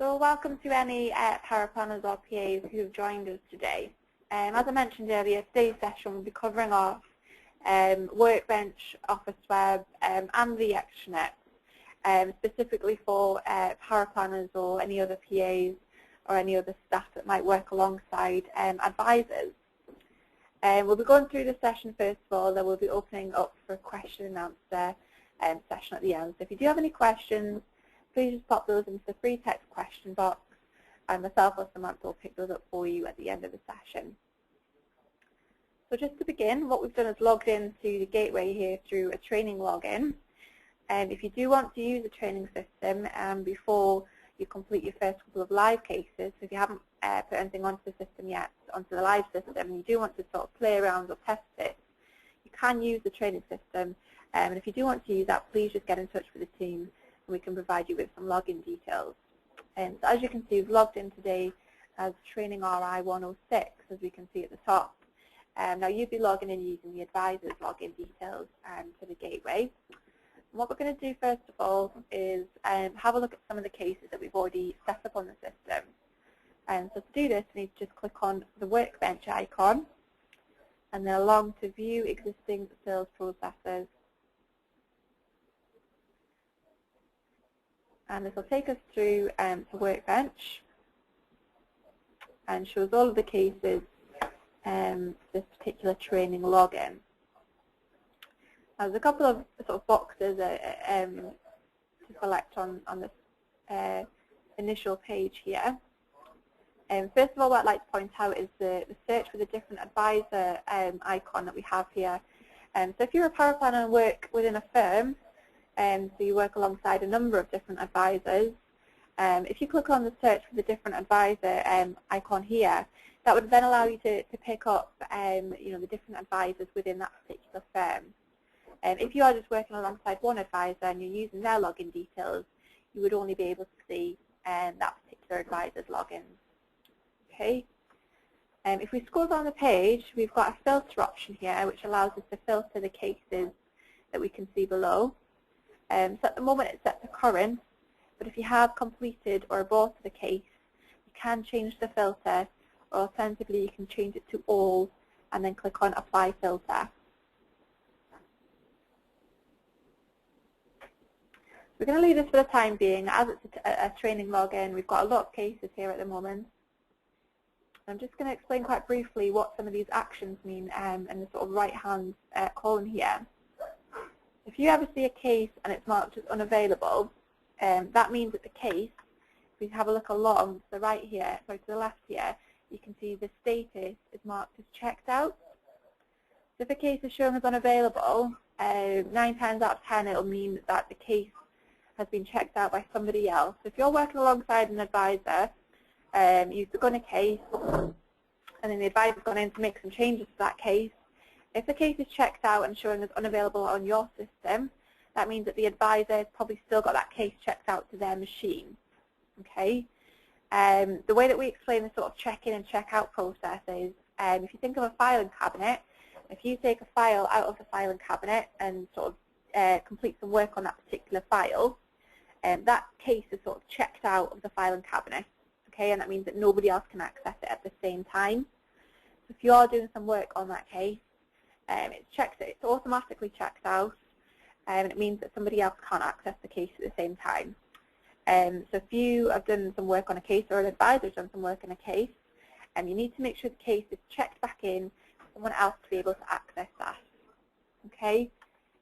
So welcome to any paraplanners or PAs who have joined us today. As I mentioned earlier, today's session will be covering off Workbench, Office Web and the extranet, specifically for paraplanners or any other PAs or any other staff that might work alongside advisors. We'll be going through the session first of all, then we'll be opening up for a question and answer session at the end. So if you do have any questions, please just pop those into the free text question box, and myself or Samantha will pick those up for you at the end of the session. So just to begin, what we've done is logged into the gateway here through a training login. And if you do want to use the training system before you complete your first couple of live cases, so if you haven't put anything onto the system yet, onto the live system, and you do want to sort of play around or test it, you can use the training system. And if you do want to use that, please just get in touch with the team and we can provide you with some login details. So as you can see, we've logged in today as Training RI 106, as we can see at the top. Now you'll be logging in using the advisor's login details to the gateway. And what we're going to do first of all is have a look at some of the cases that we've already set up on the system. So to do this, we need to just click on the Workbench icon and then along to View Existing Sales Processes. And this will take us through to Workbench and shows all of the cases this particular training login. Now, there's a couple of sort of boxes to select on this initial page here. First of all, what I'd like to point out is the search for the different advisor icon that we have here. So if you're a paraplanner and work within a firm, so you work alongside a number of different advisors, if you click on the search for the different advisor icon here, that would then allow you to pick up the different advisors within that particular firm. If you are just working alongside one advisor and you're using their login details, you would only be able to see that particular advisor's logins. Okay. If we scroll down the page, we've got a filter option here which allows us to filter the cases that we can see below. So at the moment it's set to current, but if you have completed or aborted a case, you can change the filter, or alternatively you can change it to all and then click on Apply Filter. We're going to leave this for the time being, as it's a training login. We've got a lot of cases here at the moment. I'm just going to explain quite briefly what some of these actions mean in the sort of right-hand column here. If you ever see a case and it's marked as unavailable, that means that the case, if we have a look along to the right here, sorry, to the left here, you can see the status is marked as checked out. So if a case is shown as unavailable, 9 times out of 10 it will mean that the case has been checked out by somebody else. So if you're working alongside an advisor, you've begun a case, and then the advisor's gone in to make some changes to that case. If the case is checked out and showing as unavailable on your system, that means that the advisor has probably still got that case checked out to their machine. Okay. The way that we explain the sort of check-in and check-out process is, if you think of a filing cabinet, if you take a file out of the filing cabinet and sort of complete some work on that particular file, that case is sort of checked out of the filing cabinet. Okay, and that means that nobody else can access it at the same time. So if you are doing some work on that case, it's automatically checked out, and it means that somebody else can't access the case at the same time. So if you have done some work on a case, or an advisor has done some work on a case, you need to make sure the case is checked back in for someone else to be able to access that. Okay,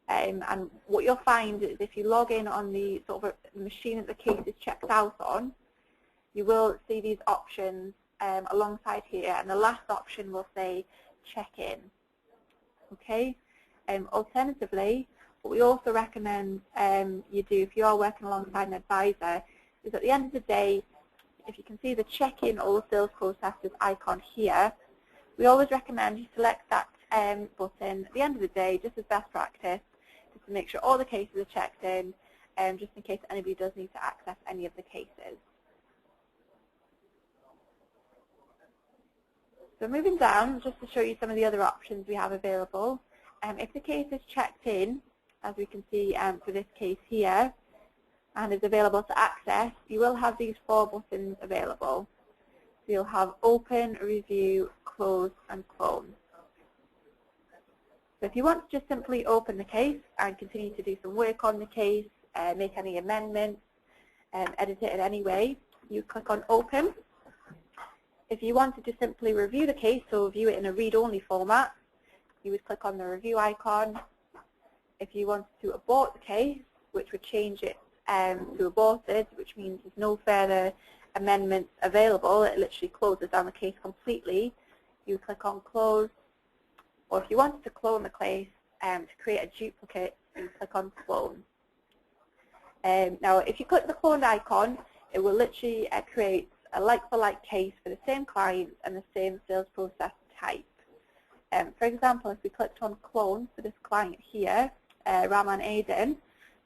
and what you'll find is if you log in on the sort of machine that the case is checked out on, you will see these options alongside here, and the last option will say check-in. Okay. Alternatively, what we also recommend you do if you are working alongside an advisor is at the end of the day, if you can see the check-in all sales processes icon here, we always recommend you select that button at the end of the day, just as best practice, just to make sure all the cases are checked in, just in case anybody does need to access any of the cases. So moving down, just to show you some of the other options we have available, if the case is checked in, as we can see for this case here, and is available to access, you will have these 4 buttons available. So you'll have Open, Review, Close, and Clone. So if you want to just simply open the case and continue to do some work on the case, make any amendments, edit it in any way, you click on Open. If you wanted to simply review the case, so view it in a read-only format, you would click on the review icon. If you wanted to abort the case, which would change it to aborted, which means there's no further amendments available, it literally closes down the case completely, you click on Close. Or if you wanted to clone the case to create a duplicate, you click on Clone. Now, if you click the cloned icon, it will literally create a like-for-like case for the same client and the same sales process type. For example, if we clicked on Clone for this client here, Rahman Aiden,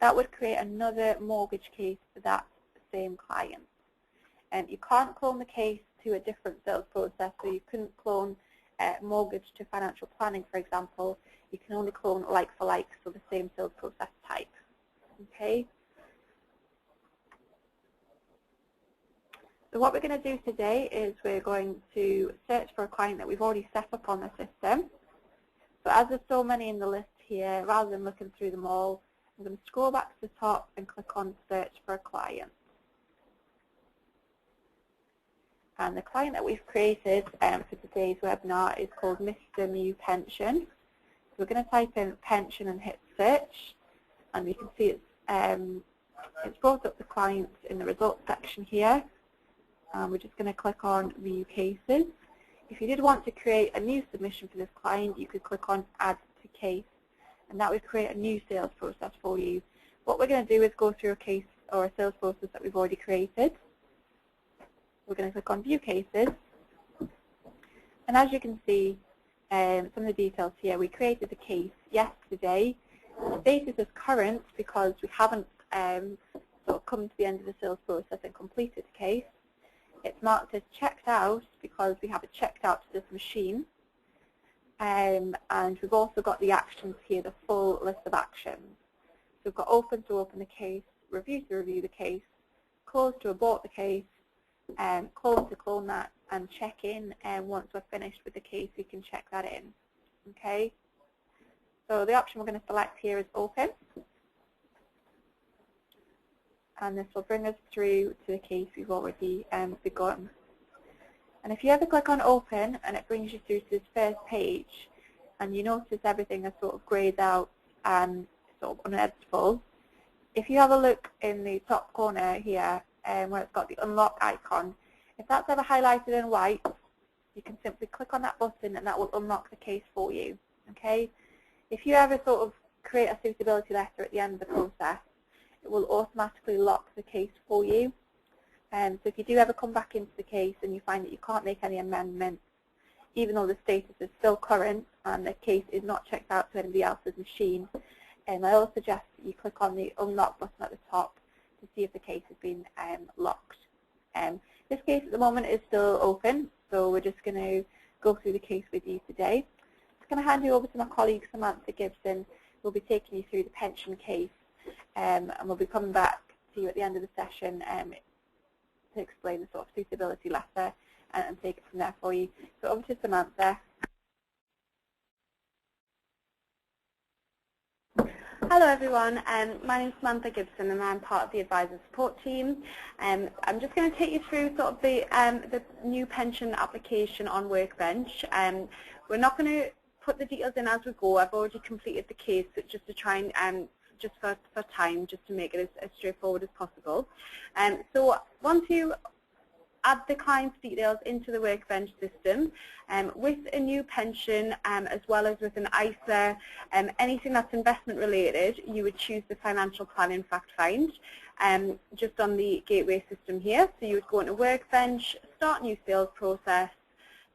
that would create another mortgage case for that same client. You can't clone the case to a different sales process, so you couldn't clone mortgage to financial planning, for example. You can only clone like-for-like, so the same sales process type. Okay. So what we're going to do today is we're going to search for a client that we've already set up on the system. So as there's so many in the list here, rather than looking through them all, I'm going to scroll back to the top and click on Search for a Client. And the client that we've created for today's webinar is called Mr. Mew Pension. So we're going to type in pension and hit search, and you can see it's brought up the clients in the results section here. We're just going to click on View Cases. If you did want to create a new submission for this client, you could click on Add to Case, and that would create a new sales process for you. What we're going to do is go through a case or a sales process that we've already created. We're going to click on View Cases, and as you can see, some of the details here, we created the case yesterday. The status is current because we haven't sort of come to the end of the sales process and completed the case. It's marked as checked out because we have it checked out to this machine, and we've also got the actions here, the full list of actions. So we've got Open to open the case, Review to review the case, Close to abort the case, Clone to clone that, and check in, and once we're finished with the case we can check that in. Okay, so the option we're going to select here is Open, and this will bring us through to the case we've already begun. And if you ever click on Open and it brings you through to this first page, and you notice everything is sort of greyed out and sort of uneditable, if you have a look in the top corner here where it's got the unlock icon, if that's ever highlighted in white, you can simply click on that button and that will unlock the case for you. Okay? If you ever sort of create a suitability letter at the end of the process, it will automatically lock the case for you. So if you do ever come back into the case and you find that you can't make any amendments, even though the status is still current and the case is not checked out to anybody else's machine, I always suggest that you click on the unlock button at the top to see if the case has been locked. This case at the moment is still open, so we're just going to go through the case with you today. I'm going to hand you over to my colleague Samantha Gibson, who will be taking you through the pension case, and we'll be coming back to you at the end of the session to explain the sort of suitability letter and take it from there for you. So over to Samantha. Hello everyone, my name is Samantha Gibson and I'm part of the advisor support team. I'm just going to take you through sort of the new pension application on Workbench. We're not going to put the details in as we go. I've already completed the case just to try and just for time, just to make it as straightforward as possible. So once you add the client's details into the Workbench system, with a new pension as well as with an ISA, anything that's investment related, you would choose the financial planning fact find just on the gateway system here. So you would go into Workbench, start new sales process,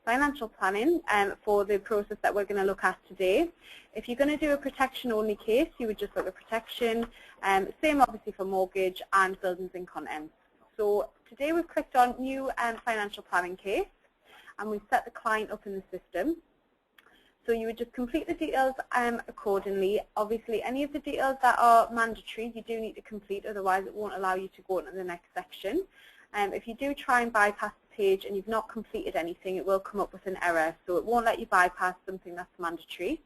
financial planning for the process that we're going to look at today. If you're going to do a protection only case, you would just look at protection, same obviously for mortgage and buildings and contents. So today we've clicked on new financial planning case and we've set the client up in the system. So you would just complete the details accordingly. Obviously, any of the details that are mandatory, you do need to complete, otherwise it won't allow you to go on to the next section. If you do try and bypass the page and you've not completed anything, it will come up with an error, so it won't let you bypass something that's mandatory.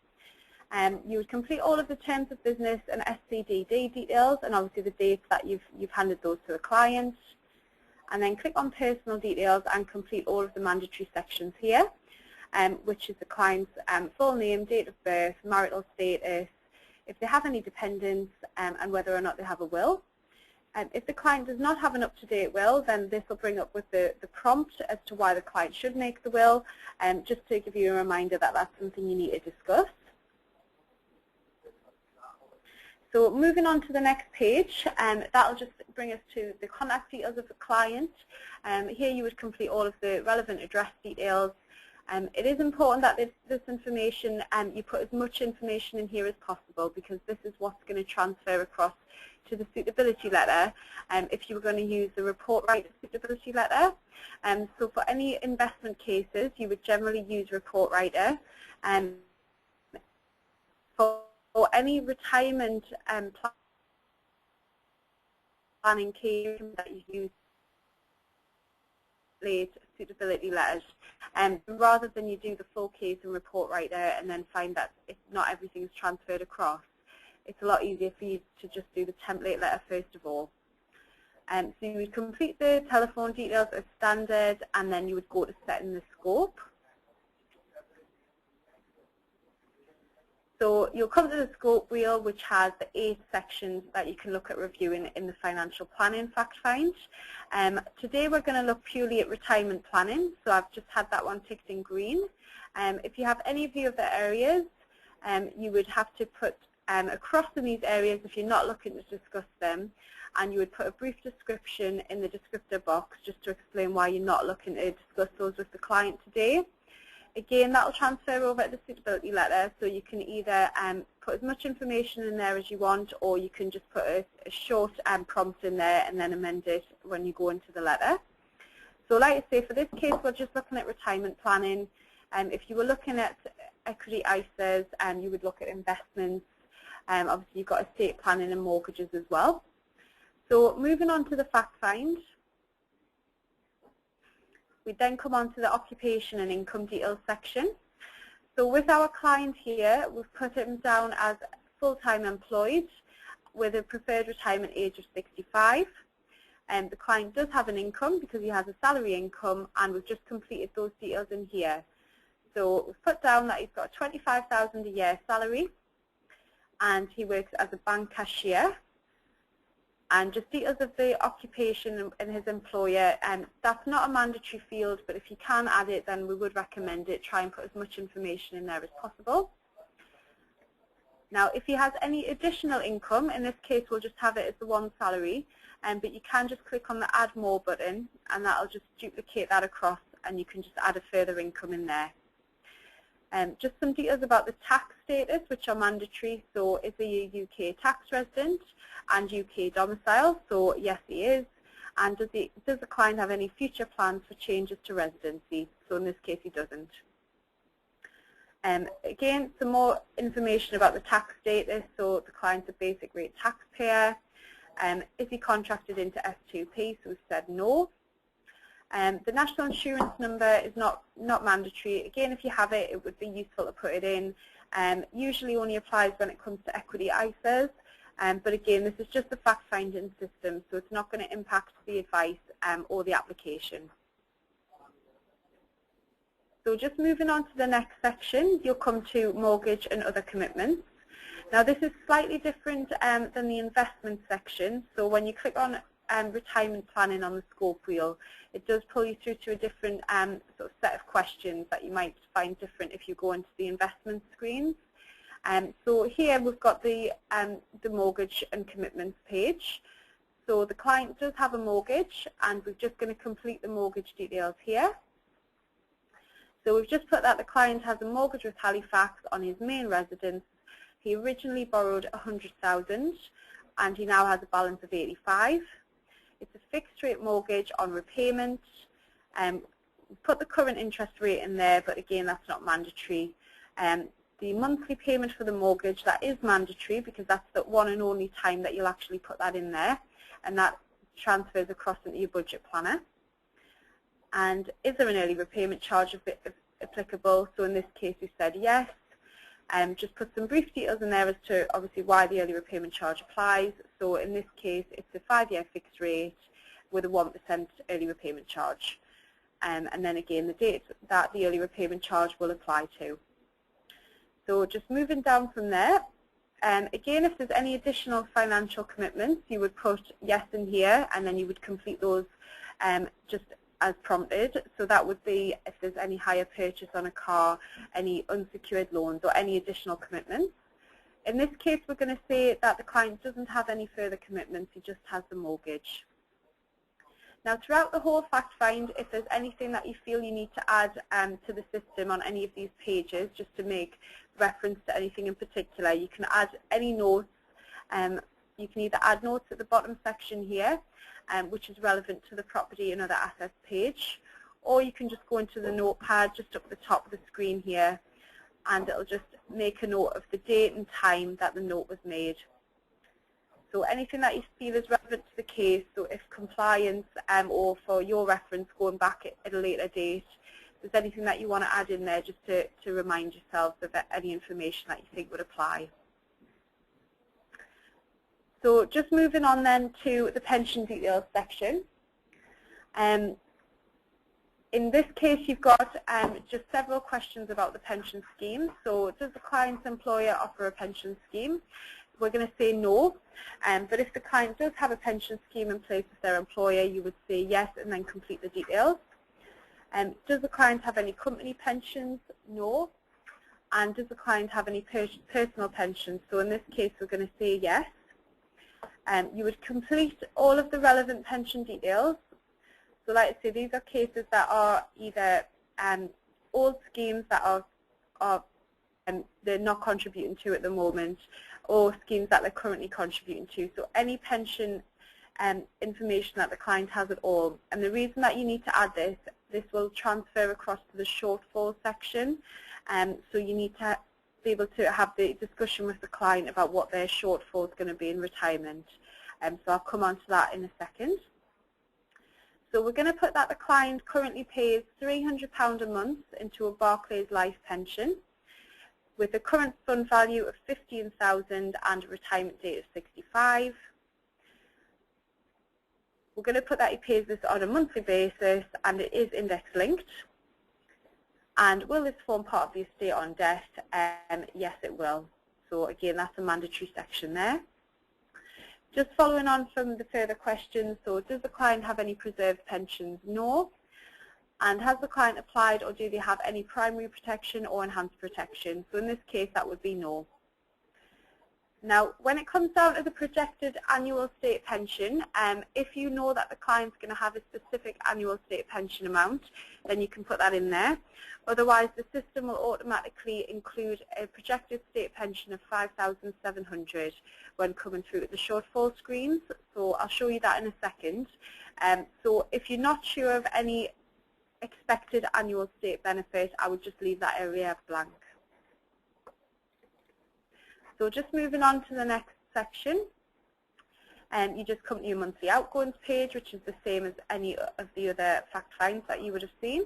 You would complete all of the terms of business and SCDD details, and obviously the dates that you've handed those to the client. And then click on personal details and complete all of the mandatory sections here, which is the client's full name, date of birth, marital status, if they have any dependents, and whether or not they have a will. If the client does not have an up-to-date will, then this will bring up with the prompt as to why the client should make the will, just to give you a reminder that that's something you need to discuss. So moving on to the next page, that will just bring us to the contact details of the client. Here you would complete all of the relevant address details. It is important that this information, you put as much information in here as possible, because this is what's going to transfer across to the suitability letter if you were going to use the report writer suitability letter. So for any investment cases, you would generally use report writer. For any retirement planning case that you use late suitability letters, rather than you do the full case and report writer and then find that not everything is transferred across, it's a lot easier for you to just do the template letter first of all. So you would complete the telephone details as standard, and then you would go to setting the scope. So you'll come to the scope wheel, which has the 8 sections that you can look at reviewing in the financial planning fact find. Today we're going to look purely at retirement planning, so I've just had that one ticked in green. If you have any of the other areas, you would have to put across in these areas if you're not looking to discuss them, and you would put a brief description in the descriptor box just to explain why you're not looking to discuss those with the client today. Again, that will transfer over to the suitability letter, so you can either put as much information in there as you want, or you can just put a short prompt in there and then amend it when you go into the letter. So like I say, for this case, we're just looking at retirement planning. If you were looking at equity ISAs, you would look at investments. Obviously, you've got estate planning and mortgages as well. So moving on to the fact find. We then come on to the occupation and income details section. So with our client here, we've put him down as full-time employed with a preferred retirement age of 65. The client does have an income because he has a salary income, and we've just completed those details in here. So we've put down that he's got a $25,000 a year salary, and he works as a bank cashier. And just details of the occupation and his employer, and that's not a mandatory field, but if you can add it, then we would recommend it. Try and put as much information in there as possible. Now, if he has any additional income, in this case we'll just have it as the one salary, but you can just click on the Add More button, and that'll just duplicate that across, and you can just add a further income in there. Just some details about the tax status, which are mandatory. So is he a UK tax resident and UK domicile? So yes, he is. And does the client have any future plans for changes to residency? So in this case, he doesn't. Again, some more information about the tax status. So the client's a basic rate taxpayer. Is he contracted into S2P? So we've said no. The national insurance number is not mandatory. Again, if you have it, it would be useful to put it in. Usually only applies when it comes to equity ISAs. But again, this is just a fact-finding system, so it's not going to impact the advice or the application. So just moving on to the next section, you'll come to mortgage and other commitments. Now this is slightly different than the investment section. So when you click on retirement planning on the scope wheel, it does pull you through to a different sort of set of questions that you might find different if you go into the investment screens. So here we've got the mortgage and commitments page. So the client does have a mortgage, and we're just going to complete the mortgage details here. So we've just put that the client has a mortgage with Halifax on his main residence. He originally borrowed $100,000, and he now has a balance of $85,000. It's a fixed rate mortgage on repayment. Put the current interest rate in there, but again, that's not mandatory. The monthly payment for the mortgage, that is mandatory because that's the one and only time that you'll actually put that in there, and that transfers across into your budget planner. And is there an early repayment charge applicable? So in this case we said yes. Just put some brief details in there as to obviously why the early repayment charge applies. So in this case it's a 5-year fixed rate with a 1% early repayment charge. And then again the date that the early repayment charge will apply to. So just moving down from there, again if there's any additional financial commitments you would put yes in here, and then you would complete those just as prompted. So that would be if there's any hire purchase on a car, any unsecured loans or any additional commitments. In this case we're going to say that the client doesn't have any further commitments, he just has the mortgage. Now throughout the whole fact find, if there's anything that you feel you need to add to the system on any of these pages just to make reference to anything in particular, you can add any notes. You can either add notes at the bottom section here, which is relevant to the property and other assets page, or you can just go into the notepad just up the top of the screen here, and it'll just make a note of the date and time that the note was made. So anything that you feel is relevant to the case, so if compliance or for your reference going back at a later date, if there's anything that you want to add in there just to remind yourselves of any information that you think would apply. So just moving on then to the pension details section. In this case you've got just several questions about the pension scheme. So does the client's employer offer a pension scheme? We're going to say no, but if the client does have a pension scheme in place with their employer, you would say yes and then complete the details. Does the client have any company pensions? No. And does the client have any personal pensions? So in this case we're going to say yes. You would complete all of the relevant pension details. So like I say, these are cases that are either old schemes that are they're not contributing to at the moment, or schemes that they're currently contributing to. So any pension information that the client has at all. And the reason that you need to add this will transfer across to the shortfall section. So you need to be able to have the discussion with the client about what their shortfall is going to be in retirement. So I'll come on to that in a second. So we're going to put that the client currently pays £300 a month into a Barclays Life pension with a current fund value of £15,000 and a retirement date of 65. We're going to put that he pays this on a monthly basis and it is index linked. And will this form part of the estate on death? Yes, it will. So again, that's a mandatory section there. Just following on from the further questions, so does the client have any preserved pensions? No. And has the client applied or do they have any primary protection or enhanced protection? So in this case, that would be no. Now, when it comes down to the projected annual state pension, if you know that the client's going to have a specific annual state pension amount, then you can put that in there. Otherwise, the system will automatically include a projected state pension of $5,700 when coming through the shortfall screens. So I'll show you that in a second. So if you're not sure of any expected annual state benefit, I would just leave that area blank. So just moving on to the next section, you just come to your monthly outgoings page, which is the same as any of the other fact finds that you would have seen.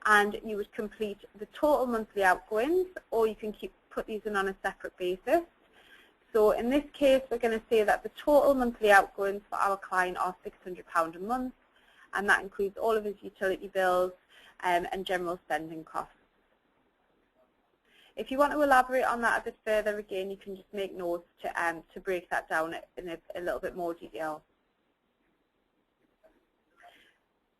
And you would complete the total monthly outgoings, or you can put these in on a separate basis. So in this case, we're going to say that the total monthly outgoings for our client are £600 a month, and that includes all of his utility bills and general spending costs. If you want to elaborate on that a bit further, again, you can just make notes to break that down in a little bit more detail.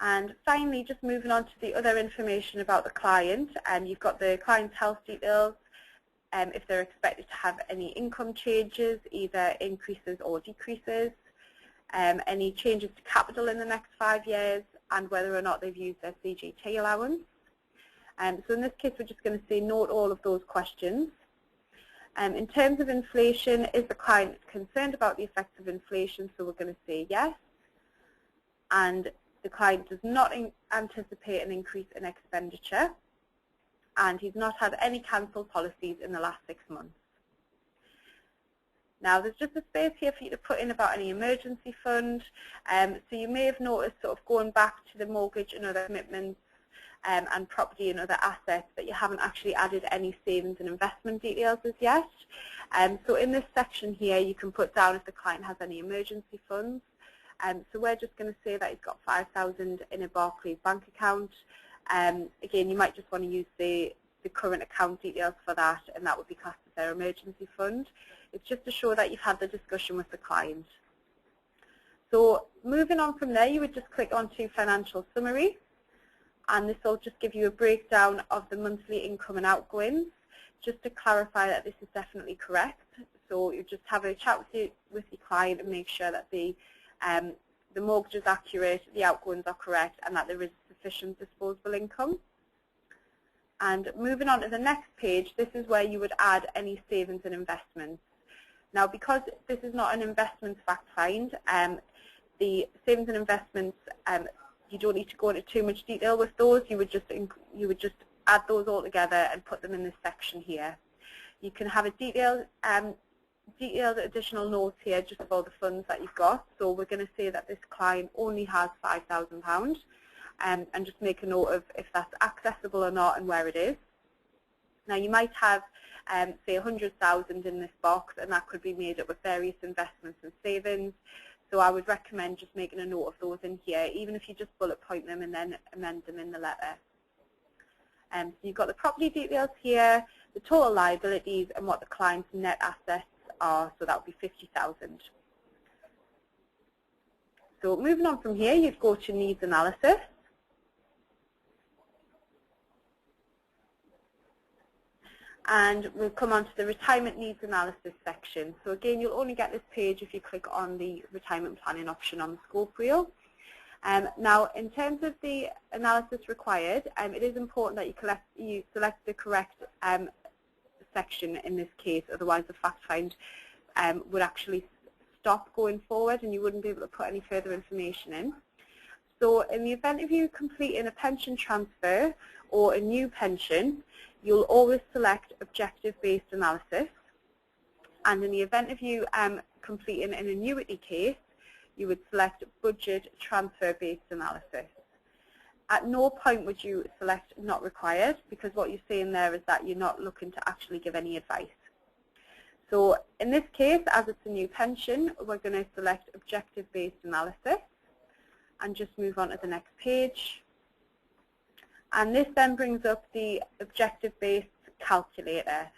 And finally, just moving on to the other information about the client, you've got the client's health details, if they're expected to have any income changes, either increases or decreases, any changes to capital in the next 5 years, and whether or not they've used their CGT allowance. So in this case, we're just going to say note all of those questions. In terms of inflation, is the client concerned about the effects of inflation? So we're going to say yes. And the client does not anticipate an increase in expenditure. and he's not had any cancelled policies in the last 6 months. Now, there's just a space here for you to put in about any emergency fund. So you may have noticed sort of going back to the mortgage and other commitments and property and other assets that you haven't actually added any savings and investment details as yet. So in this section here, you can put down if the client has any emergency funds. So we're just going to say that he's got 5,000 in a Barclays bank account. Again, you might just want to use the current account details for that, and that would be classed as their emergency fund. It's just to show that you've had the discussion with the client. So moving on from there, you would just click onto Financial Summary, and this will just give you a breakdown of the monthly income and outgoings, just to clarify that this is definitely correct. So you just have a chat with your client and make sure that the mortgage is accurate, the outgoings are correct, and that there is sufficient disposable income. And moving on to the next page, this is where you would add any savings and investments. Now, because this is not an investments fact find, the savings and investments, you don't need to go into too much detail with those. You would just add those all together and put them in this section here. You can have a detailed additional notes here just of all the funds that you've got. So we're going to say that this client only has £5,000, and just make a note of if that's accessible or not and where it is. Now, you might have say 100,000 in this box, and that could be made up of various investments and savings. So I would recommend just making a note of those in here, even if you just bullet point them and then amend them in the letter. So you've got the property details here, the total liabilities, and what the client's net assets are. So that would be 50,000. So moving on from here, you'd go to needs analysis. And we'll come on to the retirement needs analysis section. So again, you'll only get this page if you click on the retirement planning option on the scope wheel. Now, in terms of the analysis required, it is important that you select the correct section in this case, otherwise the fact find would actually stop going forward and you wouldn't be able to put any further information in. So in the event of you completing a pension transfer or a new pension, you'll always select objective-based analysis. And in the event of you completing an annuity case, you would select budget transfer-based analysis. At no point would you select not required, because what you're saying there is that you're not looking to actually give any advice. So in this case, as it's a new pension, we're going to select objective-based analysis and just move on to the next page. And this then brings up the objective-based calculator.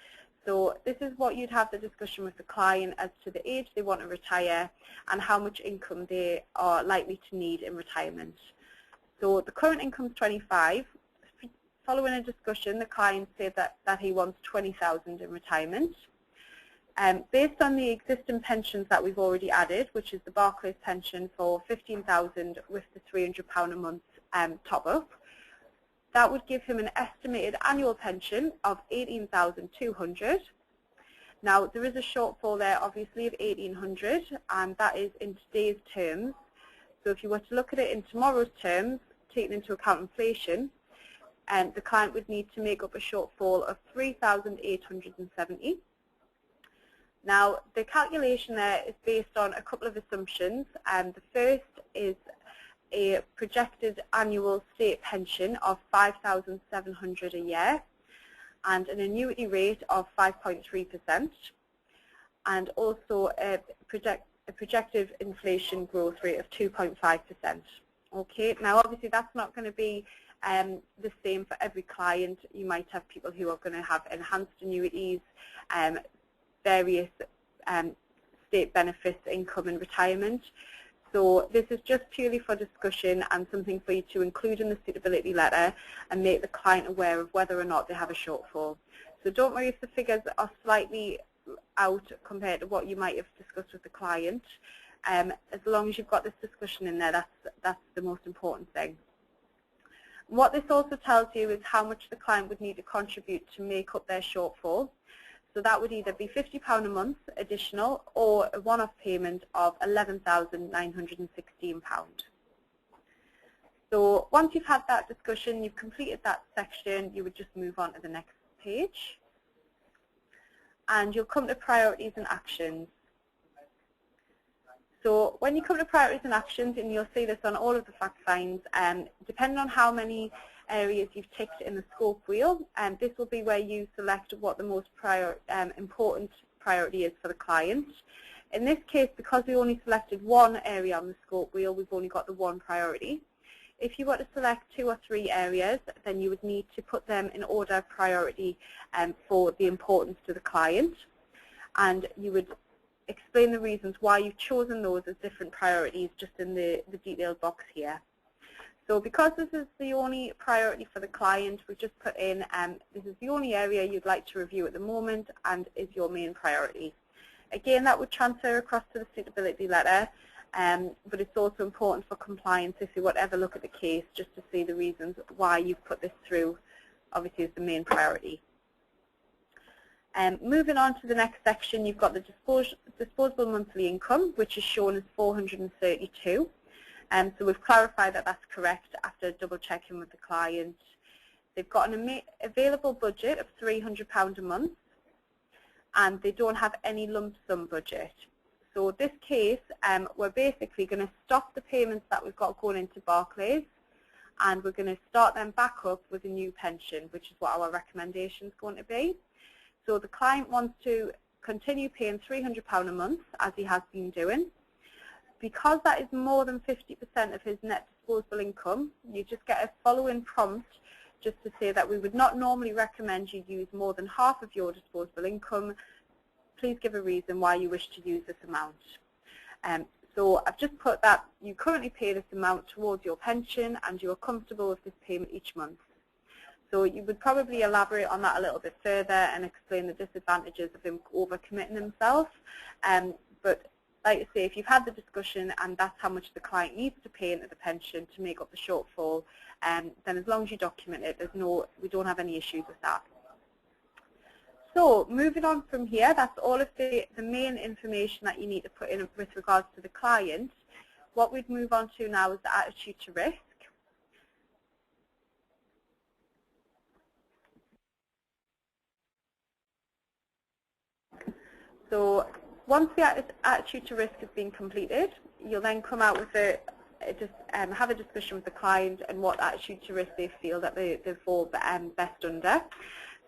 So this is what you'd have the discussion with the client as to the age they want to retire and how much income they are likely to need in retirement. So the current income is 25. Following a discussion, the client said that he wants 20,000 in retirement. Based on the existing pensions that we've already added, which is the Barclays pension for 15,000 with the £300 a month top up, that would give him an estimated annual pension of 18,200. Now, there is a shortfall there, obviously, of 1,800, and that is in today's terms. So if you were to look at it in tomorrow's terms, taking into account inflation, the client would need to make up a shortfall of 3,870. Now, the calculation there is based on a couple of assumptions. The first is a projected annual state pension of 5,700 a year and an annuity rate of 5.3%, and also a projected inflation growth rate of 2.5%. Okay, now obviously that's not going to be the same for every client. You might have people who are going to have enhanced annuities, various state benefits, income and retirement. So this is just purely for discussion and something for you to include in the suitability letter and make the client aware of whether or not they have a shortfall. So don't worry if the figures are slightly out compared to what you might have discussed with the client. As long as you've got this discussion in there, that's the most important thing. What this also tells you is how much the client would need to contribute to make up their shortfall. So that would either be £50 a month additional or a one-off payment of £11,916. So once you've had that discussion, you've completed that section, you would just move on to the next page. And you'll come to priorities and actions. So when you come to priorities and actions, and you'll see this on all of the fact finds, depending on how many areas you've ticked in the scope wheel, this will be where you select what the most important priority is for the client. In this case, because we only selected one area on the scope wheel, we've only got the one priority. If you were to select 2 or 3 areas, then you would need to put them in order of priority for the importance to the client. And you would explain the reasons why you've chosen those as different priorities just in the detailed box here. So because this is the only priority for the client, we've just put in this is the only area you'd like to review at the moment and is your main priority. Again, that would transfer across to the suitability letter, but it's also important for compliance if you would ever look at the case just to see the reasons why you've put this through, obviously, as the main priority. Moving on to the next section, you've got the disposable monthly income, which is shown as 432. So we've clarified that that's correct after double checking with the client. They've got an available budget of £300 a month, and they don't have any lump sum budget. So in this case, we're basically going to stop the payments that we've got going into Barclays, and we're going to start them back up with a new pension, which is what our recommendation is going to be. So the client wants to continue paying £300 a month, as he has been doing. Because that is more than 50% of his net disposable income, you just get a following prompt just to say that we would not normally recommend you use more than half of your disposable income. Please give a reason why you wish to use this amount. So I've just put that you currently pay this amount towards your pension and you are comfortable with this payment each month. So you would probably elaborate on that a little bit further and explain the disadvantages of him overcommitting himself. But like I say, if you've had the discussion and that's how much the client needs to pay into the pension to make up the shortfall, then as long as you document it, we don't have any issues with that. So moving on from here, that's all of the main information that you need to put in with regards to the client. What we'd move on to now is the attitude to risk. So once the attitude to risk has been completed, you'll then come out with have a discussion with the client and what attitude to risk they feel that they fall best under.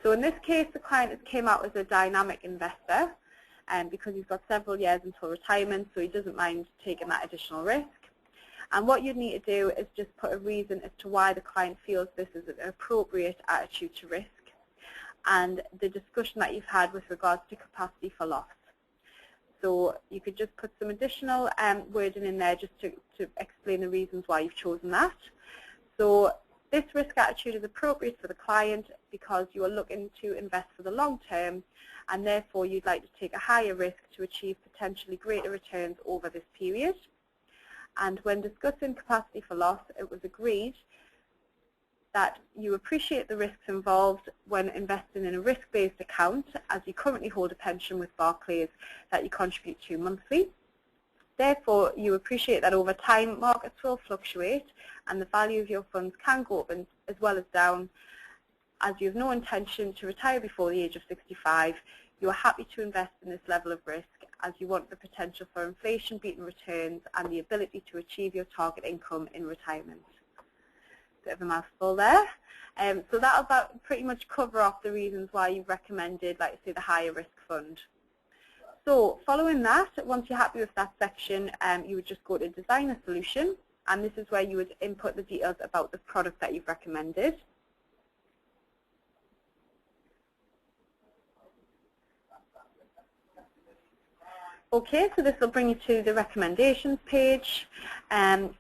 So in this case, the client has came out as a dynamic investor, because he's got several years until retirement, so he doesn't mind taking that additional risk. And what you need to do is just put a reason as to why the client feels this is an appropriate attitude to risk, and the discussion that you've had with regards to capacity for loss. So you could just put some additional wording in there just to explain the reasons why you've chosen that. So this risk attitude is appropriate for the client because you are looking to invest for the long term, and therefore you'd like to take a higher risk to achieve potentially greater returns over this period. And when discussing capacity for loss, it was agreed that you appreciate the risks involved when investing in a risk-based account, as you currently hold a pension with Barclays that you contribute to monthly. Therefore, you appreciate that over time markets will fluctuate and the value of your funds can go up as well as down. As you have no intention to retire before the age of 65, you are happy to invest in this level of risk as you want the potential for inflation-beaten returns and the ability to achieve your target income in retirement. Bit of a mouthful there. So that'll pretty much cover off the reasons why you've recommended, like say, the higher risk fund. So following that, once you're happy with that section, you would just go to design a solution, and this is where you would input the details about the product that you've recommended. Okay, so this will bring you to the recommendations page, and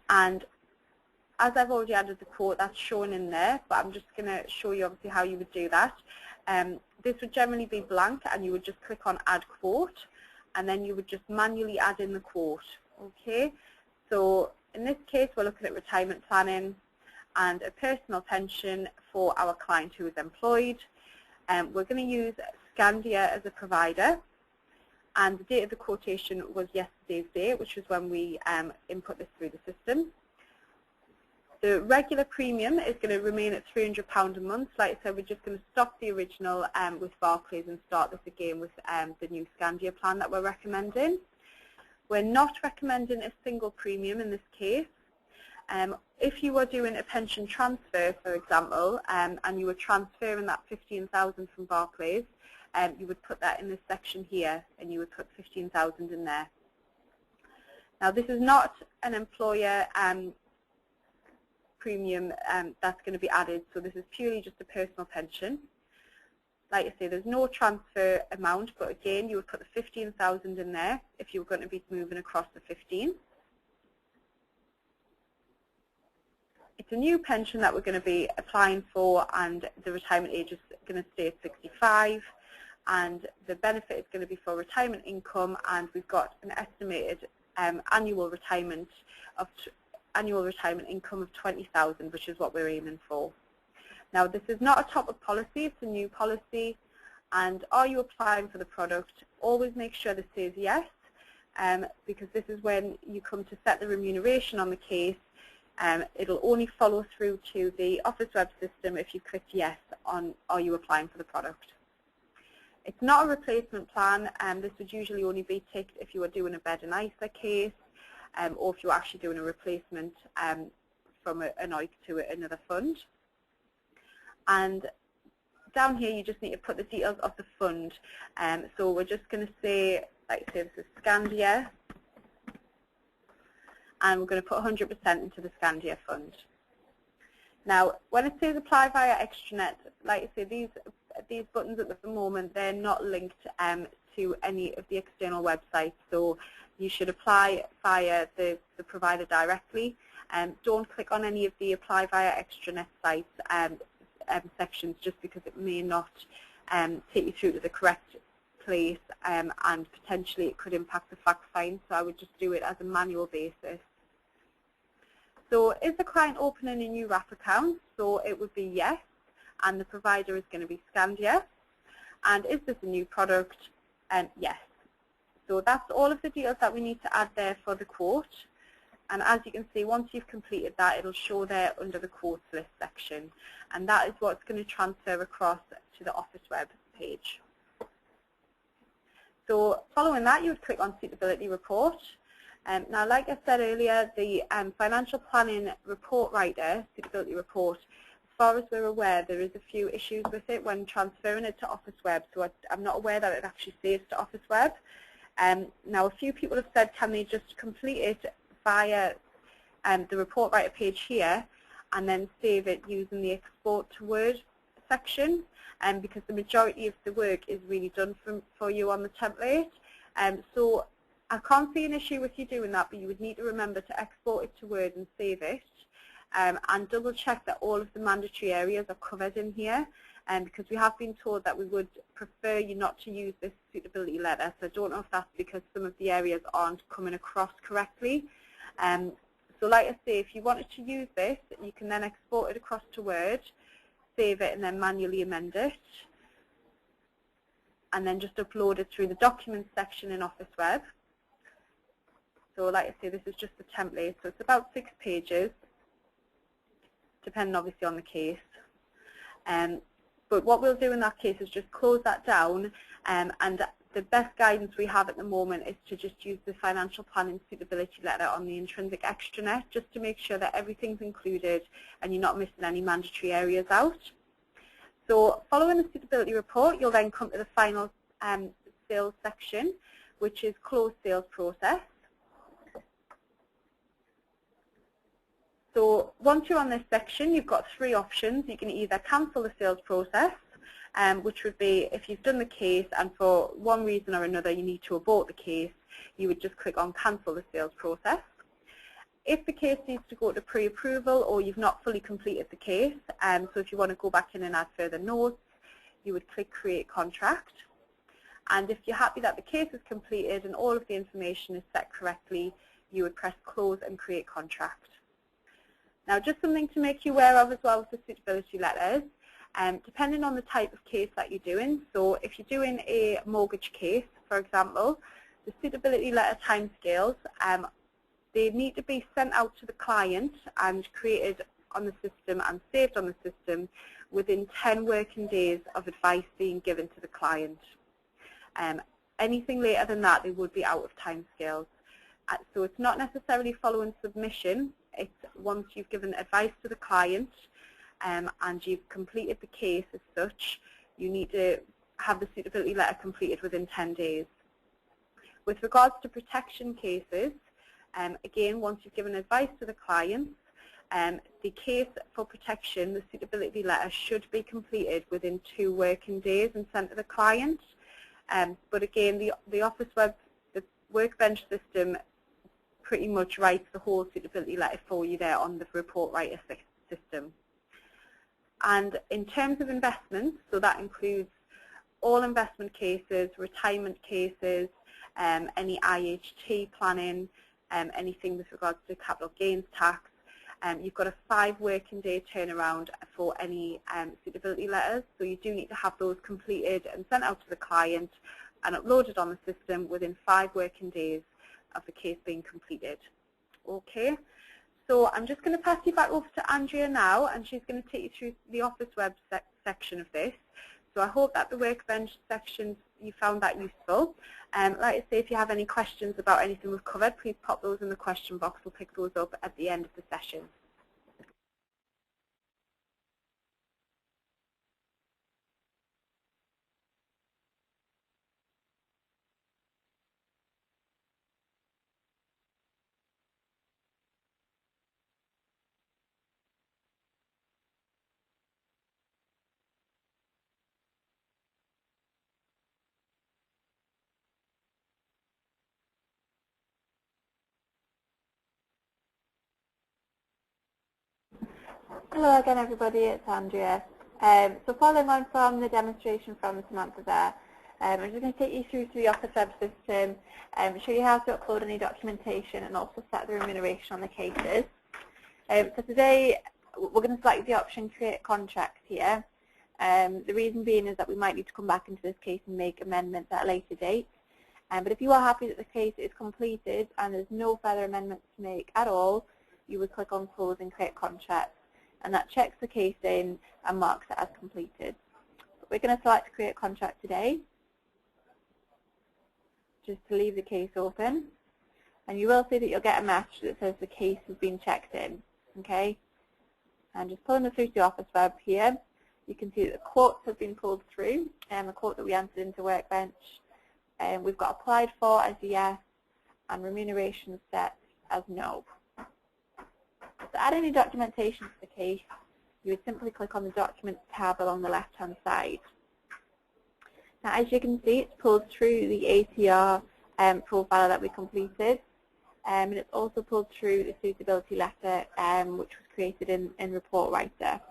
as I've already added the quote, that's shown in there, but I'm just going to show you obviously how you would do that. This would generally be blank, and you would just click on Add Quote, and then you would just manually add in the quote. Okay, so in this case, we're looking at retirement planning and a personal pension for our client who is employed. We're going to use Scandia as a provider, and the date of the quotation was yesterday's date, which was when we input this through the system. The regular premium is going to remain at £300 a month. Like I said, we're just going to stop the original with Barclays and start this again with the new Scandia plan that we're recommending. We're not recommending a single premium in this case. If you were doing a pension transfer, for example, and you were transferring that £15,000 from Barclays, you would put that in this section here, and you would put £15,000 in there. Now, this is not an employer premium that's going to be added, so this is purely just a personal pension. Like I say, there's no transfer amount, but again, you would put the £15,000 in there if you were going to be moving across the 15. It's a new pension that we're going to be applying for, and the retirement age is going to stay at 65, and the benefit is going to be for retirement income, and we've got an estimated annual retirement income of 20,000, which is what we're aiming for. Now, this is not a top-up policy, it's a new policy, and are you applying for the product? Always make sure this says yes, because this is when you come to set the remuneration on the case. It'll only follow through to the Office web system if you click yes on are you applying for the product. It's not a replacement plan, and this would usually only be ticked if you were doing a bed and ISA case, or if you're actually doing a replacement from an OIC to another fund. And down here, you just need to put the details of the fund. So we're just going to say, like say this is Scandia, and we're going to put 100% into the Scandia fund. Now, when it says apply via extranet, like I say, these buttons at the moment, they're not linked to any of the external websites, so you should apply via the provider directly. Don't click on any of the apply via extranet sites sections, just because it may not take you through to the correct place, and potentially it could impact the fact find, so I would just do it as a manual basis. So is the client opening a new wrap account? So it would be yes, and the provider is going to be Scandia. And is this a new product? Yes. So that's all of the details that we need to add there for the quote. And as you can see, once you've completed that, it'll show there under the quotes list section. And that is what's going to transfer across to the Office web page. So following that, you would click on Suitability Report. Now, like I said earlier, the Financial Planning Report Writer, Suitability Report, as far as we're aware, there is a few issues with it when transferring it to Office Web, so I'm not aware that it actually saves to Office Web. Now, a few people have said, can they just complete it via the Report Writer page here and then save it using the Export to Word section, because the majority of the work is really done for you on the template. So I can't see an issue with you doing that, but you would need to remember to export it to Word and save it, and double check that all of the mandatory areas are covered in here, because we have been told that we would prefer you not to use this suitability letter, so I don't know if that's because some of the areas aren't coming across correctly. So like I say, if you wanted to use this, you can then export it across to Word, save it, and then manually amend it, and then just upload it through the Documents section in Office Web. So like I say, this is just the template, so it's about 6 pages, depending obviously on the case. But what we'll do in that case is just close that down, and the best guidance we have at the moment is to just use the Financial Planning Suitability Letter on the intrinsic extranet, just to make sure that everything's included and you're not missing any mandatory areas out. So following the suitability report, you'll then come to the final sales section, which is closed sales process. So once you're on this section, you've got 3 options. You can either cancel the sales process, which would be if you've done the case and for one reason or another you need to abort the case, you would just click on cancel the sales process. If the case needs to go to pre-approval or you've not fully completed the case, so if you want to go back in and add further notes, you would click create contract. And if you're happy that the case is completed and all of the information is set correctly, you would press close and create contract. Now, just something to make you aware of as well with the suitability letters, depending on the type of case that you're doing. So if you're doing a mortgage case, for example, the suitability letter timescales, they need to be sent out to the client and created on the system and saved on the system within 10 working days of advice being given to the client. Anything later than that, they would be out of timescales. So it's not necessarily following submission, it's once you've given advice to the client and you've completed the case as such, you need to have the suitability letter completed within 10 days. With regards to protection cases, again, once you've given advice to the client, the case for protection, the suitability letter should be completed within 2 working days and sent to the client. But again, the Workbench system pretty much writes the whole suitability letter for you there on the report writer system. And in terms of investments, so that includes all investment cases, retirement cases, any IHT planning, anything with regards to capital gains tax. You've got a 5 working day turnaround for any suitability letters, so you do need to have those completed and sent out to the client and uploaded on the system within 5 working days of the case being completed. Okay, so I'm just going to pass you back over to Andrea now, and she's going to take you through the Office Web section of this. So I hope that the Workbench section, you found that useful. Like I say, if you have any questions about anything we've covered, please pop those in the question box. We'll pick those up at the end of the session. Hello again everybody, it's Andrea. So following on from the demonstration from Samantha there, I'm just going to take you through to the Office Web system, show you how to upload any documentation and also set the remuneration on the cases. So today we're going to select the option Create Contract here. The reason being is that we might need to come back into this case and make amendments at a later date. But if you are happy that the case is completed and there's no further amendments to make at all, you would click on Close and Create Contract. And that checks the case in and marks it as completed. But we're going to select Create Contract today, just to leave the case open. And you will see that you'll get a message that says the case has been checked in. Okay? And just pulling it through to the Office Web here, you can see that the quotes have been pulled through, and the quote that we entered into Workbench. We've got applied for as yes, and remuneration set as no. To add any documentation to the case, you would simply click on the Documents tab along the left-hand side. Now, as you can see, it's pulled through the ATR profile that we completed, and it's also pulled through the suitability letter, which was created in Report Writer.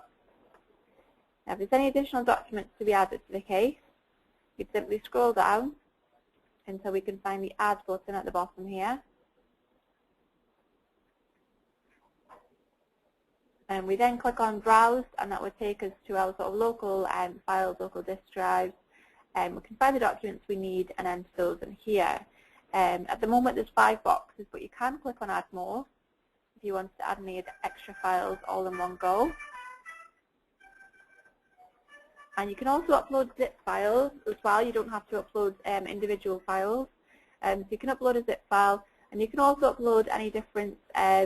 Now, if there's any additional documents to be added to the case, you'd simply scroll down until we can find the Add button at the bottom here. And we then click on Browse, and that would take us to our sort of local files, local disk drives. We can find the documents we need and enter those in here. At the moment there's 5 boxes, but you can click on Add More if you want to add any extra files all in one go. And you can also upload zip files as well. You don't have to upload individual files. So you can upload a zip file, and you can also upload any different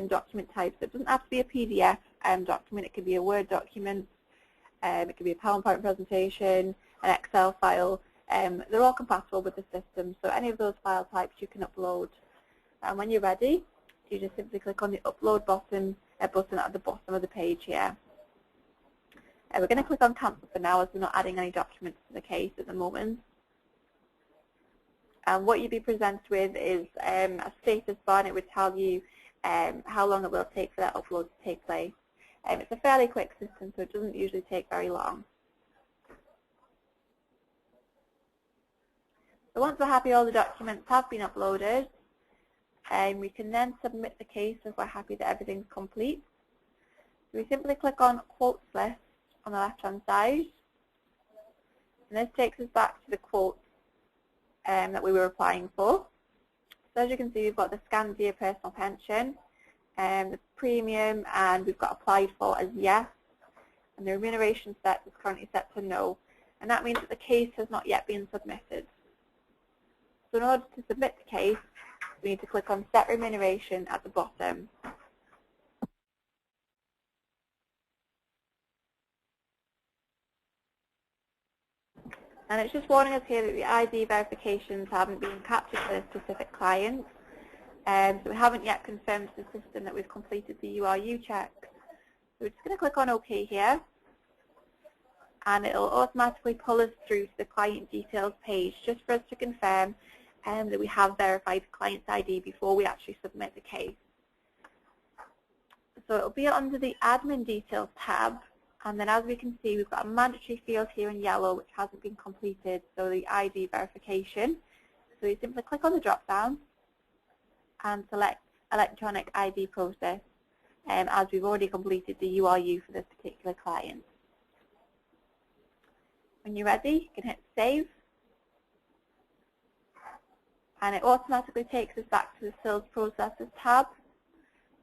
document types. It doesn't have to be a PDF document. It could be a Word document. It could be a PowerPoint presentation, an Excel file. They're all compatible with the system, so any of those file types you can upload. And when you're ready, you just simply click on the Upload button at the bottom of the page here. We're going to click on Cancel for now, as we're not adding any documents to the case at the moment. And what you'd be presented with is a status bar, and it would tell you how long it will take for that upload to take place. It's a fairly quick system, so it doesn't usually take very long. So once we're happy all the documents have been uploaded, we can then submit the case if we're happy that everything's complete. So we simply click on Quotes List on the left-hand side, and this takes us back to the quotes that we were applying for. So as you can see, we've got the Scandia Personal Pension, the premium, and we've got applied for as yes, and the remuneration set is currently set to no, and that means that the case has not yet been submitted. So in order to submit the case, we need to click on Set Remuneration at the bottom. And it's just warning us here that the ID verifications haven't been captured for a specific client. So we haven't yet confirmed to the system that we've completed the URU check. So we're just going to click on OK here, and it'll automatically pull us through to the client details page just for us to confirm that we have verified the client's ID before we actually submit the case. So it'll be under the Admin Details tab, and then as we can see, we've got a mandatory field here in yellow which hasn't been completed, so the ID verification. So you simply click on the drop-down and select Electronic ID Process, as we've already completed the URU for this particular client. When you're ready, you can hit Save, and it automatically takes us back to the Sales Processes tab.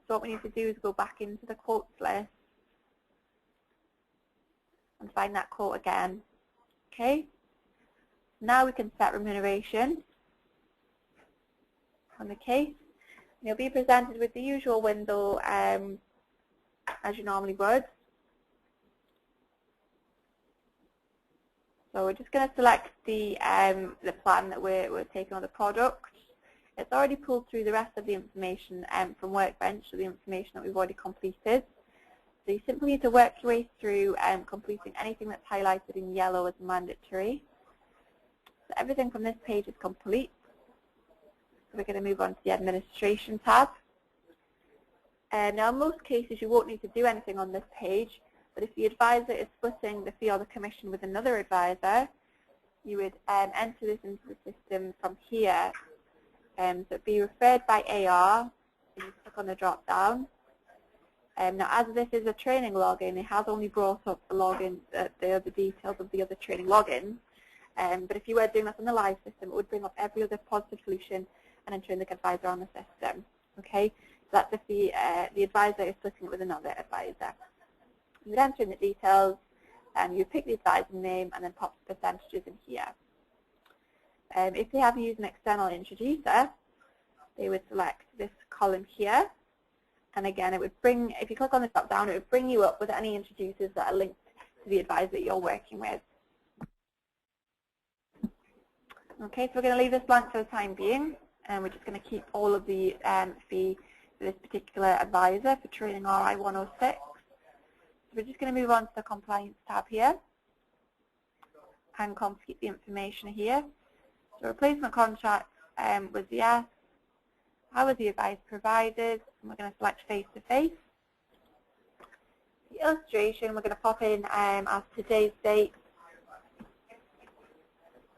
So what we need to do is go back into the quotes list and find that quote again. Okay. Now we can set remuneration on the case. You'll be presented with the usual window as you normally would. So we're just going to select the plan that we're taking on the product. It's already pulled through the rest of the information from Workbench, so the information that we've already completed. So you simply need to work your way through completing anything that's highlighted in yellow as mandatory. So everything from this page is complete. So we're going to move on to the Administration tab. Now in most cases you won't need to do anything on this page, but if the advisor is splitting the fee or the commission with another advisor, you would enter this into the system from here. So it'd be referred by AR, and you click on the drop down. Now as this is a training login, it has only brought up the login, the other details of the other training logins. But if you were doing this on the live system, it would bring up every other positive solution and intrinsic advisor on the system. Okay, so that's if the advisor is splitting it with another advisor. You would enter in the details, and you pick the advisor name and then pop the percentages in here. If they have used an external introducer, they would select this column here, and again it would bring, if you click on the drop down, it would bring you up with any introducers that are linked to the advisor that you're working with. Okay, so we're going to leave this blank for the time being, and we're just going to keep all of the fee for this particular advisor for training RI 106. So we're just going to move on to the Compliance tab here and keep the information here. So replacement contract was yes. How was the advice provided? And we're going to select face-to-face. The illustration we're going to pop in as today's date.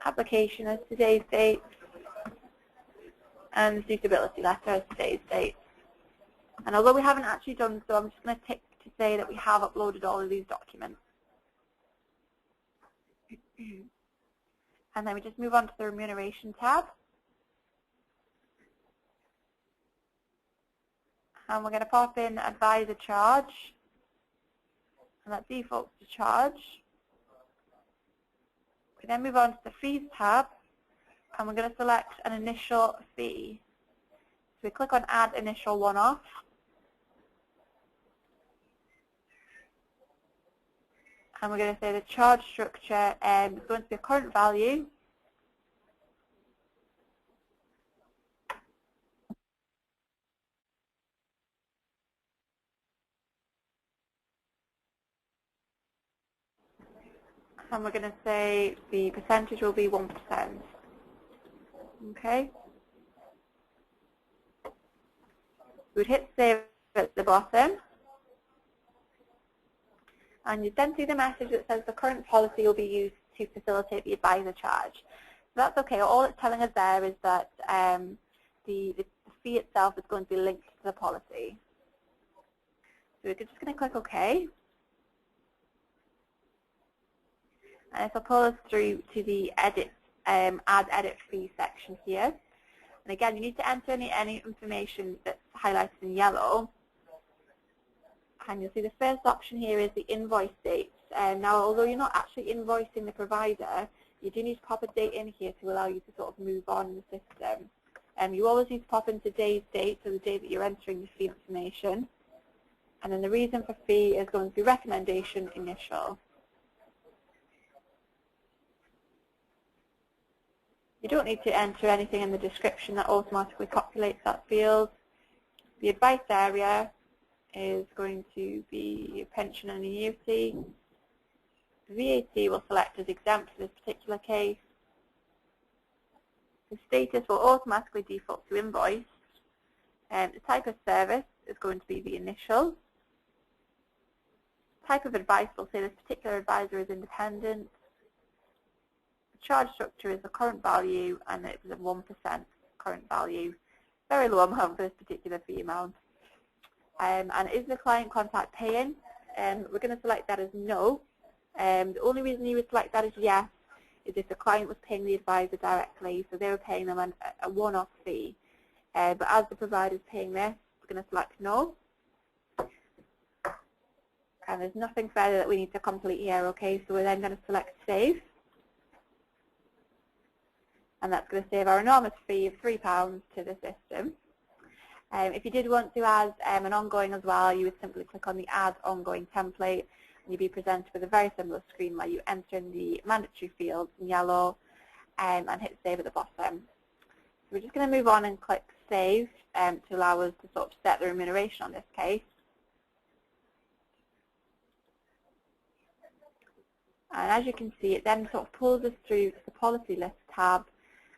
Application as today's date. And the suitability letter as today's date. And although we haven't actually done so, I'm just going to tick to say that we have uploaded all of these documents. And then we just move on to the Remuneration tab. And we're going to pop in Advisor Charge. And that defaults to charge. We then move on to the Fees tab. And we're going to select an initial fee. So we click on Add Initial One-Off. And we're going to say the charge structure is going to be a current value. And we're going to say the percentage will be 1%. Okay. We would hit Save at the bottom. And you then see the message that says the current policy will be used to facilitate the advisor charge. So that's okay. All it's telling us there is that the fee itself is going to be linked to the policy. So we're just going to click OK. And it'll pull us through to the Add Edit Fee section here. And again, you need to enter any information that's highlighted in yellow. And you'll see the first option here is the invoice dates. Now, although you're not actually invoicing the provider, you do need to pop a date in here to allow you to sort of move on in the system. You always need to pop in today's date, so the day that you're entering the fee information. And then the reason for fee is going to be recommendation initial. You don't need to enter anything in the description, that automatically populates that field. The advice area is going to be pension and annuity. The VAT will select as exempt for this particular case. The status will automatically default to invoice. The type of service is going to be the initial. Type of advice will say this particular advisor is independent. The charge structure is the current value, and it is a 1% current value. Very low amount for this particular fee amount. And is the client contact paying? We're going to select that as no. The only reason you would select that as yes is if the client was paying the advisor directly, so they were paying them a one-off fee. But as the provider is paying this, we're going to select no. And there's nothing further that we need to complete here, okay? So we're then going to select save. And that's going to save our enormous fee of £3 to the system. If you did want to add an ongoing as well, you would simply click on the Add Ongoing template, and you'd be presented with a very similar screen where you enter in the mandatory fields in yellow and hit Save at the bottom. So we're just going to move on and click Save to allow us to sort of set the remuneration on this case. And as you can see, it then sort of pulls us through to the Policy List tab,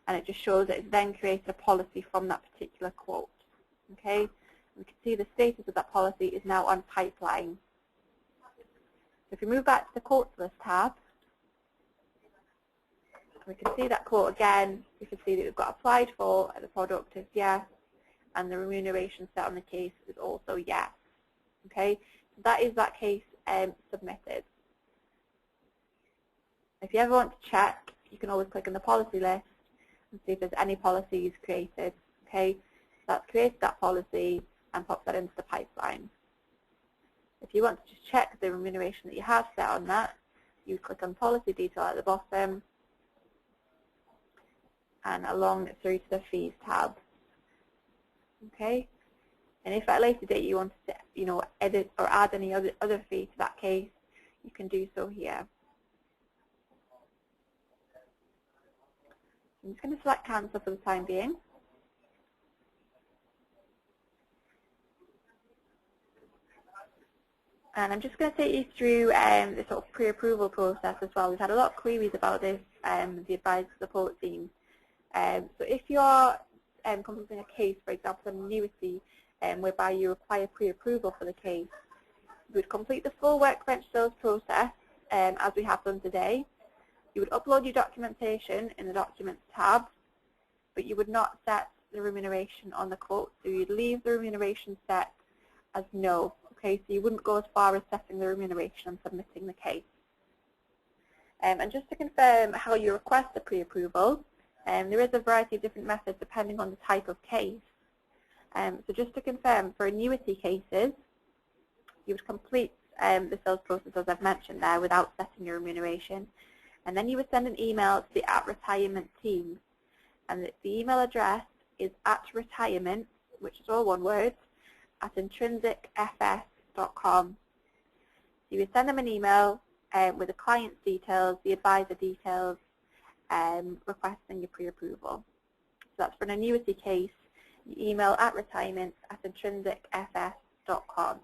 and it just shows that it's then created a policy from that particular quote. Okay, we can see the status of that policy is now on pipeline. If we move back to the Quotes List tab, we can see that quote again. We can see that we've got applied for, the product is yes, and the remuneration set on the case is also yes. Okay, so that is that case submitted. If you ever want to check, you can always click on the policy list and see if there's any policies created. Okay, that's created that policy and pops that into the pipeline. If you want to just check the remuneration that you have set on that, you click on policy detail at the bottom and along through to the fees tab. Okay, and if at a later date you want to, edit or add any other fee to that case, you can do so here. I'm just going to select cancel for the time being. And I'm just going to take you through the sort of pre-approval process as well. We've had a lot of queries about this, the advisor support team. So if you're completing a case, for example, an annuity, whereby you require pre-approval for the case, you would complete the full workbench sales process as we have done today. You would upload your documentation in the Documents tab, but you would not set the remuneration on the quote. So you'd leave the remuneration set as no. Okay, so you wouldn't go as far as setting the remuneration and submitting the case. And just to confirm how you request the pre-approval, there is a variety of different methods depending on the type of case. So just to confirm, for annuity cases, you would complete the sales process as I've mentioned there without setting your remuneration. And then you would send an email to the @retirement team. And the email address is @retirement, which is all one word, @intrinsicfs.com. So you would send them an email with the client's details, the advisor details, requesting your pre-approval. So that's for an annuity case. You email @retirement@intrinsicfs.com.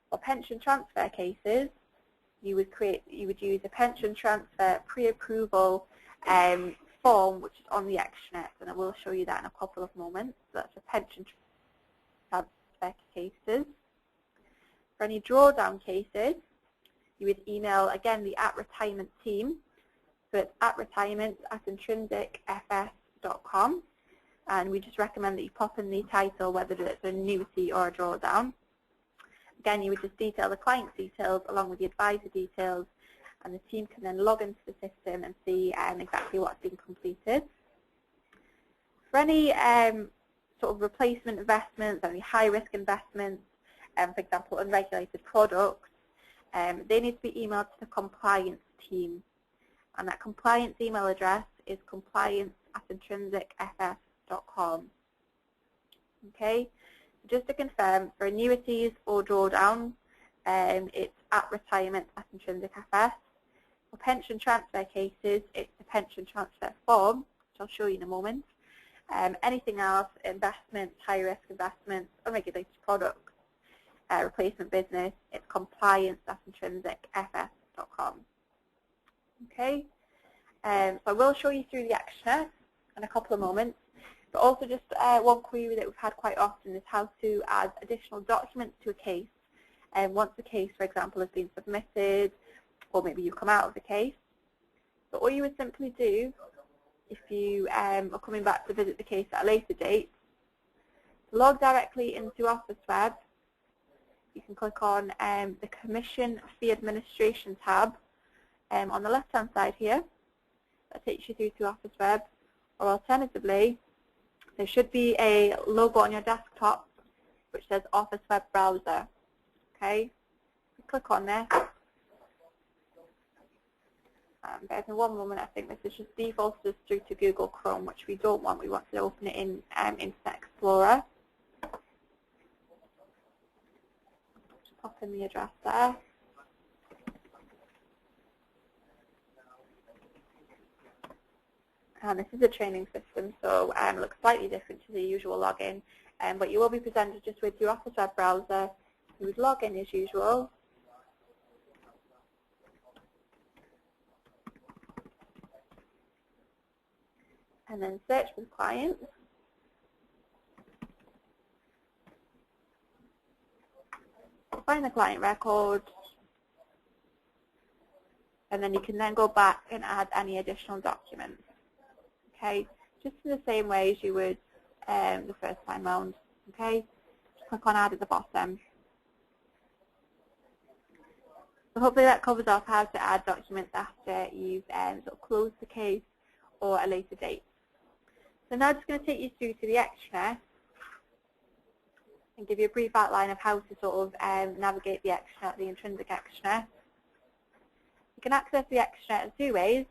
For pension transfer cases, you would use a pension transfer pre-approval form, which is on the extranet, and I will show you that in a couple of moments. So that's for pension transfer cases. For any drawdown cases, you would email again the @retirement team. So it's @retirement@intrinsicfs.com, and we just recommend that you pop in the title whether it's an annuity or a drawdown. Again, you would just detail the client's details along with the advisor details, and the team can then log into the system and see exactly what's been completed. For any sort of replacement investments, any high-risk investments, for example, unregulated products, they need to be emailed to the compliance team. And that compliance email address is compliance@intrinsicfs.com. Okay, just to confirm, for annuities or drawdowns, it's at retirement@intrinsicfs. For pension transfer cases, it's the pension transfer form, which I'll show you in a moment. Anything else, investments, high-risk investments, unregulated products, replacement business, it's compliance@intrinsicfs.com. Okay, so I will show you through the actioner in a couple of moments, but also just one query that we've had quite often is how to add additional documents to a case. Once the case, for example, has been submitted, or maybe you've come out of the case. So all you would simply do, if you are coming back to visit the case at a later date, log directly into OfficeWeb. You can click on the Commission Fee Administration tab on the left-hand side here. That takes you through to OfficeWeb, or alternatively, there should be a logo on your desktop which says Office Web Browser. Okay, click on this. Bear with me one moment. I think this is just defaulted us through to Google Chrome, which we don't want. We want to open it in Internet Explorer. Just pop in the address there. And this is a training system, so it looks slightly different to the usual login. But you will be presented just with your Office Web Browser. You would log in as usual. And then search for the client. Find the client record. And then you can then go back and add any additional documents. Okay, just in the same way as you would the first time round. Okay, just click on Add at the bottom. So hopefully that covers off how to add documents after you've sort of closed the case or a later date. So now I'm just going to take you through to the actioner and give you a brief outline of how to sort of navigate the actioner, the intrinsic actioner. You can access the actioner in two ways,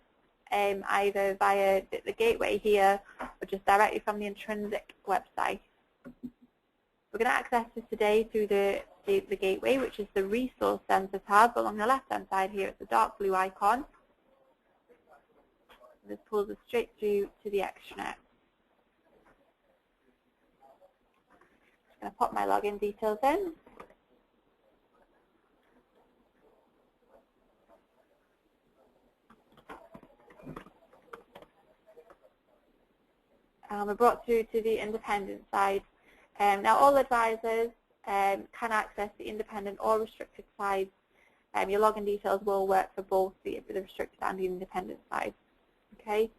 either via the gateway here or just directly from the intrinsic website. We're going to access this today through the gateway, which is the Resource Center tab along the left-hand side here. It's the dark blue icon. This pulls us straight through to the actioner. I'm going to pop my login details in. We're brought through to the independent side. Now all advisors can access the independent or restricted sides. Your login details will work for both the restricted and the independent sides. Okay.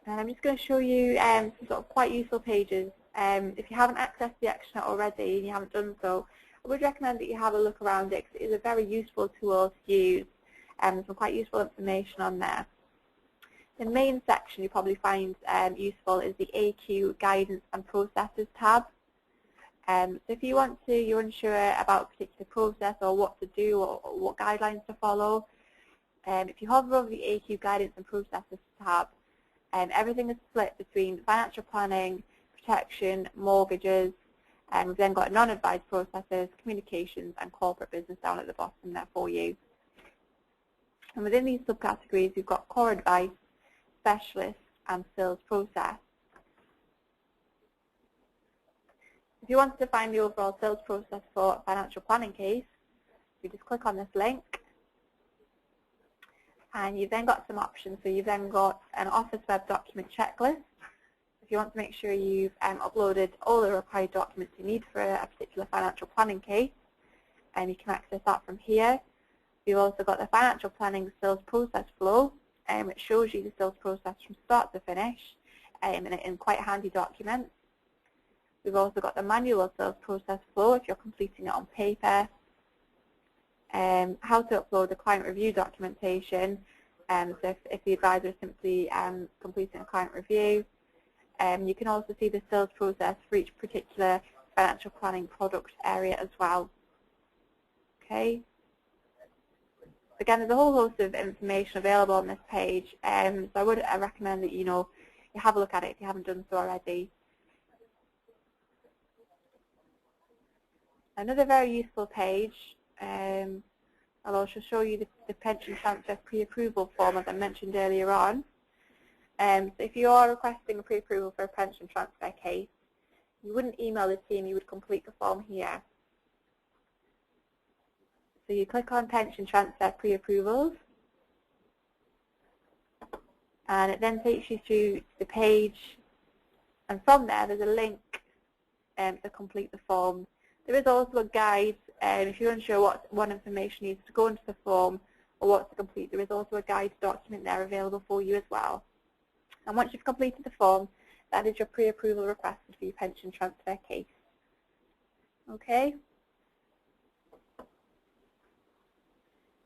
And I'm just going to show you some sort of quite useful pages. If you haven't accessed the actioner already and you haven't done so, I would recommend that you have a look around it because it is a very useful tool to use. Some quite useful information on there. The main section you probably find useful is the AQ Guidance and Processes tab. So if you want to, you're unsure about a particular process or what to do or what guidelines to follow, if you hover over the AQ Guidance and Processes tab, everything is split between financial planning, protection, mortgages, and we've then got non-advised processes, communications, and corporate business down at the bottom there for you. And within these subcategories, we've got core advice, specialist, and sales process. If you wanted to find the overall sales process for a financial planning case, you just click on this link, and you've then got some options. So you've then got an Office Web document checklist. If you want to make sure you've uploaded all the required documents you need for a particular financial planning case, and you can access that from here. You've also got the financial planning sales process flow, which shows you the sales process from start to finish in quite handy documents. We've also got the manual sales process flow if you're completing it on paper. How to upload the client review documentation, so if the advisor is simply completing a client review. You can also see the sales process for each particular financial planning product area as well. Okay. Again, there's a whole host of information available on this page, so I would recommend that you have a look at it if you haven't done so already. Another very useful page, I'll also show you the pension transfer pre-approval form, as I mentioned earlier on. So if you are requesting a pre-approval for a pension transfer case, you wouldn't email the team, you would complete the form here. So you click on pension transfer pre-approvals, and it then takes you through the page, and from there there's a link to complete the form. There is also a guide, if you're unsure what information needs to go into the form or what to complete, there is also a guide document there available for you as well. And once you've completed the form, that is your pre-approval requested for your pension transfer case. Okay?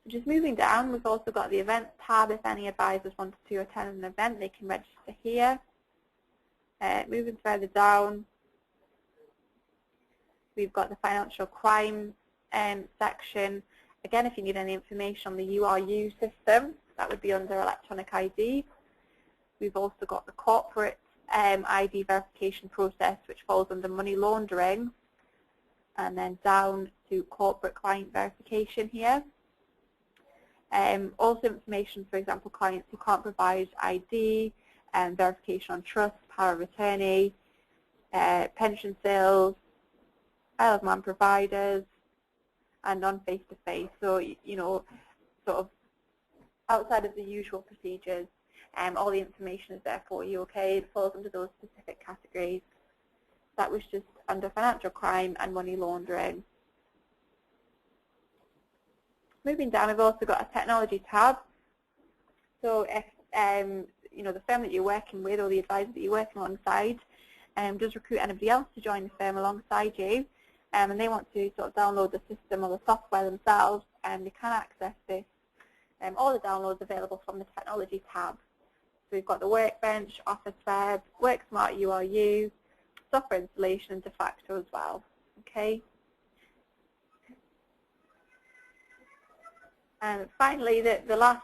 Just moving down, we've also got the events tab. If any advisors wanted to attend an event, they can register here. Moving further down, we've got the financial crime section. Again, if you need any information on the URU system, that would be under electronic ID. We've also got the corporate ID verification process, which falls under money laundering, and then down to corporate client verification here. Also information, for example, clients who can't provide ID, verification on trust, power of attorney, pension sales, Isle of Man providers, and non-face-to-face. So, sort of outside of the usual procedures, all the information is there for you, okay? It falls under those specific categories. That was just under financial crime and money laundering. Moving down, we've also got a technology tab. So if the firm that you're working with or the advisor that you're working alongside does recruit anybody else to join the firm alongside you, and they want to sort of download the system or the software themselves, they can access this. All the downloads available from the technology tab. So we've got the Workbench, Office Web, WorkSmart URU, software installation, and de facto as well. Okay. And finally, the last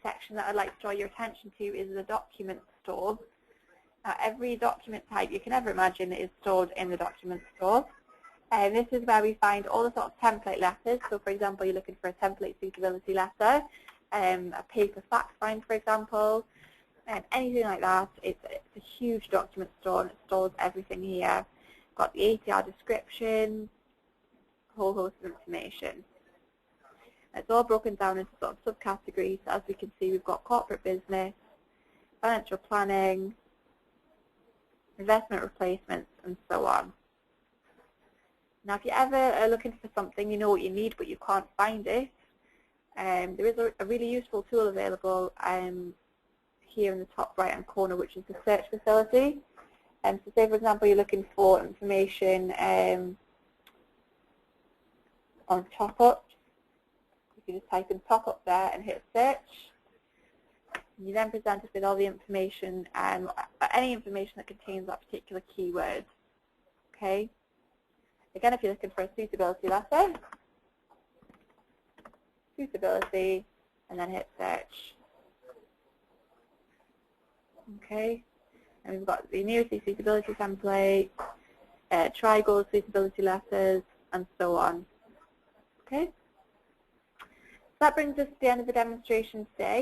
section that I'd like to draw your attention to is the document store. Now, every document type you can ever imagine is stored in the document store. And this is where we find all the sort of template letters. So, for example, you're looking for a template suitability letter, a paper fact find, for example, anything like that. It's a huge document store, and it stores everything here. Got the ATR description, a whole host of information. It's all broken down into sort of subcategories. As we can see, we've got corporate business, financial planning, investment replacements, and so on. Now, if you ever are looking for something, you know what you need, but you can't find it, there is a really useful tool available here in the top right-hand corner, which is the search facility. So say, for example, you're looking for information on top-ups. You just type in top-up there and hit search. You then present us with all the information, any information that contains that particular keyword. Okay. Again, if you're looking for a suitability letter, suitability, and then hit search. Okay. And we've got the numeracy suitability template, tri-goal suitability letters, and so on. Okay. That brings us to the end of the demonstration today.